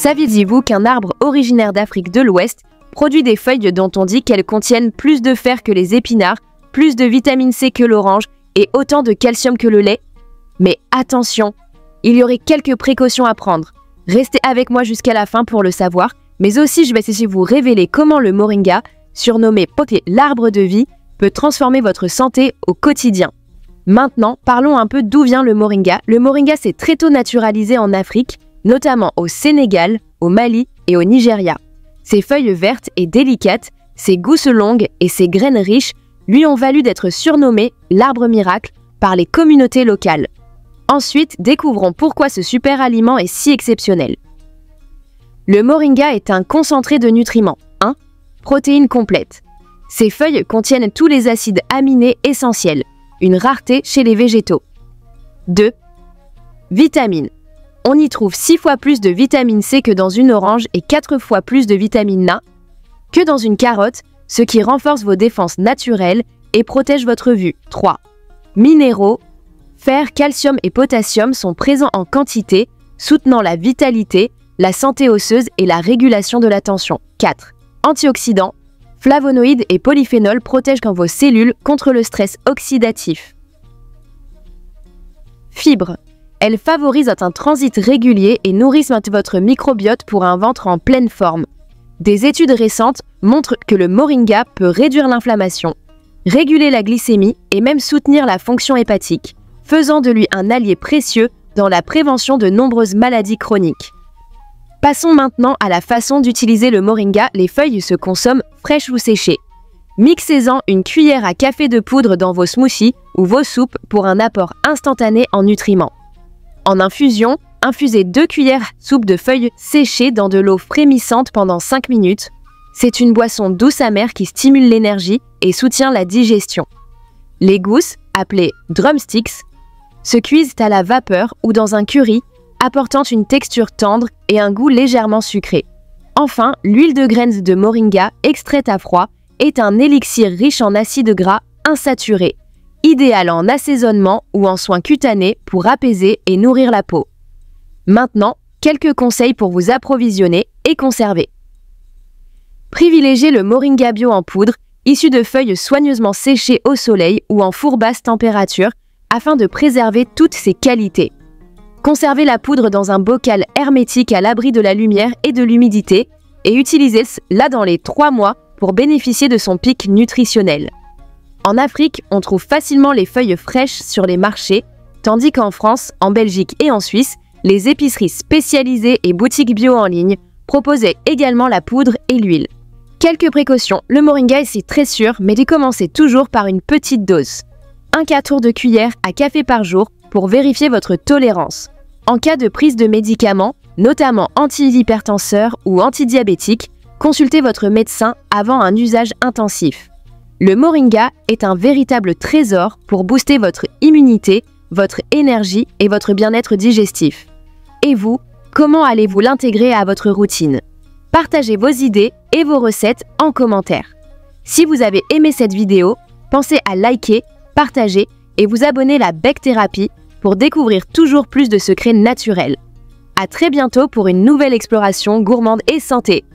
Saviez-vous qu'un arbre originaire d'Afrique de l'Ouest produit des feuilles dont on dit qu'elles contiennent plus de fer que les épinards, plus de vitamine C que l'orange et autant de calcium que le lait? Mais attention, il y aurait quelques précautions à prendre. Restez avec moi jusqu'à la fin pour le savoir, mais aussi je vais essayer de vous révéler comment le moringa, surnommé l'arbre de vie, peut transformer votre santé au quotidien. Maintenant, parlons un peu d'où vient le moringa. Le moringa s'est très tôt naturalisé en Afrique, notamment au Sénégal, au Mali et au Nigeria. Ses feuilles vertes et délicates, ses gousses longues et ses graines riches lui ont valu d'être surnommé l'arbre miracle par les communautés locales. Ensuite, découvrons pourquoi ce super aliment est si exceptionnel. Le moringa est un concentré de nutriments. 1. Protéines complètes. Ses feuilles contiennent tous les acides aminés essentiels, une rareté chez les végétaux. 2. Vitamines. On y trouve 6 fois plus de vitamine C que dans une orange et 4 fois plus de vitamine A que dans une carotte, ce qui renforce vos défenses naturelles et protège votre vue. 3. Minéraux. Fer, calcium et potassium sont présents en quantité, soutenant la vitalité, la santé osseuse et la régulation de la tension. 4. Antioxydants. Flavonoïdes et polyphénols protègent vos cellules contre le stress oxydatif. Fibres. Elles favorisent un transit régulier et nourrissent votre microbiote pour un ventre en pleine forme. Des études récentes montrent que le moringa peut réduire l'inflammation, réguler la glycémie et même soutenir la fonction hépatique, faisant de lui un allié précieux dans la prévention de nombreuses maladies chroniques. Passons maintenant à la façon d'utiliser le moringa. Les feuilles se consomment fraîches ou séchées. Mixez-en une cuillère à café de poudre dans vos smoothies ou vos soupes pour un apport instantané en nutriments. En infusion, infusez 2 cuillères à soupe de feuilles séchées dans de l'eau frémissante pendant 5 minutes. C'est une boisson douce amère qui stimule l'énergie et soutient la digestion. Les gousses, appelées drumsticks, se cuisent à la vapeur ou dans un curry, apportant une texture tendre et un goût légèrement sucré. Enfin, l'huile de graines de moringa extraite à froid est un élixir riche en acides gras insaturés, idéal en assaisonnement ou en soins cutanés pour apaiser et nourrir la peau. Maintenant, quelques conseils pour vous approvisionner et conserver. Privilégiez le moringa bio en poudre, issu de feuilles soigneusement séchées au soleil ou en four basse température, afin de préserver toutes ses qualités. Conservez la poudre dans un bocal hermétique à l'abri de la lumière et de l'humidité et utilisez-la dans les 3 mois pour bénéficier de son pic nutritionnel. En Afrique, on trouve facilement les feuilles fraîches sur les marchés, tandis qu'en France, en Belgique et en Suisse, les épiceries spécialisées et boutiques bio en ligne proposaient également la poudre et l'huile. Quelques précautions, le moringa est très sûr, mais commencez toujours par une petite dose. 1 quart de cuillère à café par jour pour vérifier votre tolérance. En cas de prise de médicaments, notamment antihypertenseurs ou antidiabétiques, consultez votre médecin avant un usage intensif. Le moringa est un véritable trésor pour booster votre immunité, votre énergie et votre bien-être digestif. Et vous, comment allez-vous l'intégrer à votre routine? Partagez vos idées et vos recettes en commentaire. Si vous avez aimé cette vidéo, pensez à liker, partager et vous abonner à la Bec Thérapie pour découvrir toujours plus de secrets naturels. À très bientôt pour une nouvelle exploration gourmande et santé.